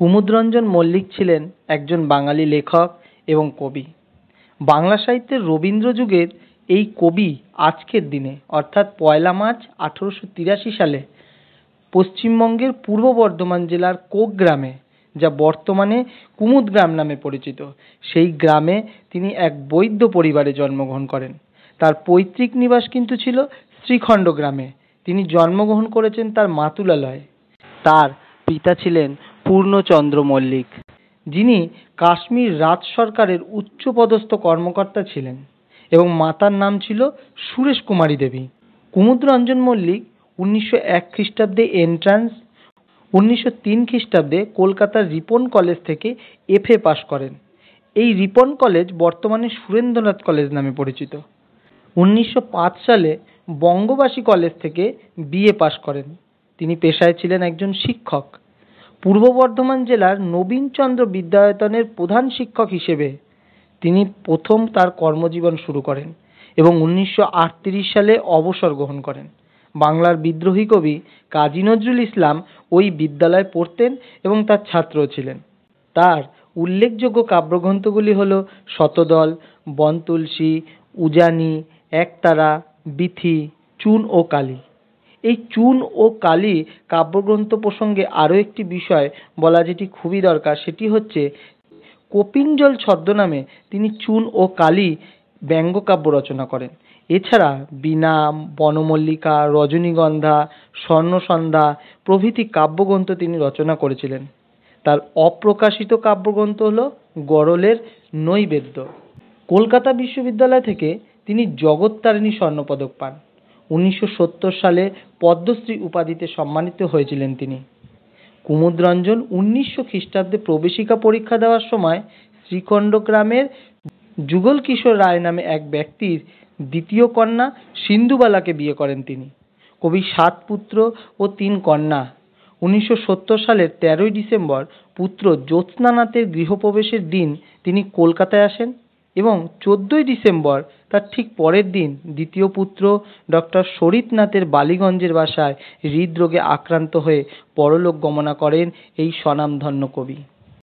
কুমুদরঞ্জন মল্লিক ছিলেন একজন বাঙালি লেখক এবং কবি। বাংলা সাহিত্যের রবীন্দ্র যুগের এই কবি আজকের দিনে অর্থাৎ 1 মার্চ 1883 সালে পশ্চিমবঙ্গের পূর্ব বর্ধমান জেলার কোক গ্রামে, যা বর্তমানে কুমুদগ্রাম নামে পরিচিত, সেই গ্রামে তিনি এক বৈদ্য পরিবারে জন্মগ্রহণ করেন। তার পৈতৃক নিবাস কিন্তু ছিল শ্রীখণ্ড গ্রামে। তিনি জন্মগ্রহণ করেছেন তার মাতুলালয়ে। তার পিতা ছিলেন পূর্ণচন্দ্র মল্লিক, যিনি কাশ্মীর রাজ সরকারের উচ্চপদস্থ কর্মকর্তা ছিলেন, এবং মাতার নাম ছিল সুরেশ কুমারী দেবী। কুমুদরঞ্জন মল্লিক 1901 খ্রিস্টাব্দে এন্ট্রান্স, 1903 খ্রিস্টাব্দে কলকাতার রিপন কলেজ থেকে FA পাশ করেন। এই রিপন কলেজ বর্তমানে সুরেন্দ্রনাথ কলেজ নামে পরিচিত। 1905 সালে বঙ্গবাসী কলেজ থেকে BA পাশ করেন। তিনি পেশায় ছিলেন একজন শিক্ষক। পূর্ব বর্ধমান জেলার নবীনচন্দ্র বিদ্যায়তনের প্রধান শিক্ষক হিসেবে তিনি প্রথম তার কর্মজীবন শুরু করেন এবং 1938 সালে অবসর গ্রহণ করেন। বাংলার বিদ্রোহী কবি কাজী নজরুল ইসলাম ওই বিদ্যালয়ে পড়তেন এবং তার ছাত্র ছিলেন। তার উল্লেখযোগ্য কাব্যগ্রন্থগুলি হল শতদল, বনতুলসী, উজানি, একতারা, বিথি, চুন ও কালী। এই চুন ও কালী কাব্যগ্রন্থ প্রসঙ্গে আরও একটি বিষয় বলা যেটি খুবই দরকার, সেটি হচ্ছে কপিনজল ছদ্মনামে তিনি চুন ও কালী ব্যঙ্গকাব্য রচনা করেন। এছাড়া বিনাম, বনমল্লিকা, রজনীগন্ধা, স্বর্ণসন্ধ্যা প্রভৃতি কাব্যগ্রন্থ তিনি রচনা করেছিলেন। তার অপ্রকাশিত কাব্যগ্রন্থ হল গরলের নৈবেদ্য। কলকাতা বিশ্ববিদ্যালয় থেকে তিনি জগত্তারিণী স্বর্ণপদক পান। 1970 সালে পদ্মশ্রী উপাধিতে সম্মানিত হয়েছিলেন তিনি। কুমুদরঞ্জন 1900 খ্রিস্টাব্দে প্রবেশিকা পরীক্ষা দেওয়ার সময় শ্রীখণ্ড গ্রামের যুগল কিশোর রায় নামে এক ব্যক্তির দ্বিতীয় কন্যা সিন্ধুবালাকে বিয়ে করেন তিনি। কবি 7 পুত্র ও 3 কন্যা। 1970 সালের 13ই ডিসেম্বর পুত্র জ্যোৎস্নানাথের গৃহপ্রবেশের দিন তিনি কলকাতায় আসেন এবং 14ই ডিসেম্বর তার ঠিক পরের দিন দ্বিতীয় পুত্র ডক্টর শরীফনাথের বালিগঞ্জের বাসায় হৃদরোগে আক্রান্ত হয়ে পরলোক গমনা করেন এই স্বনামধন্য কবি।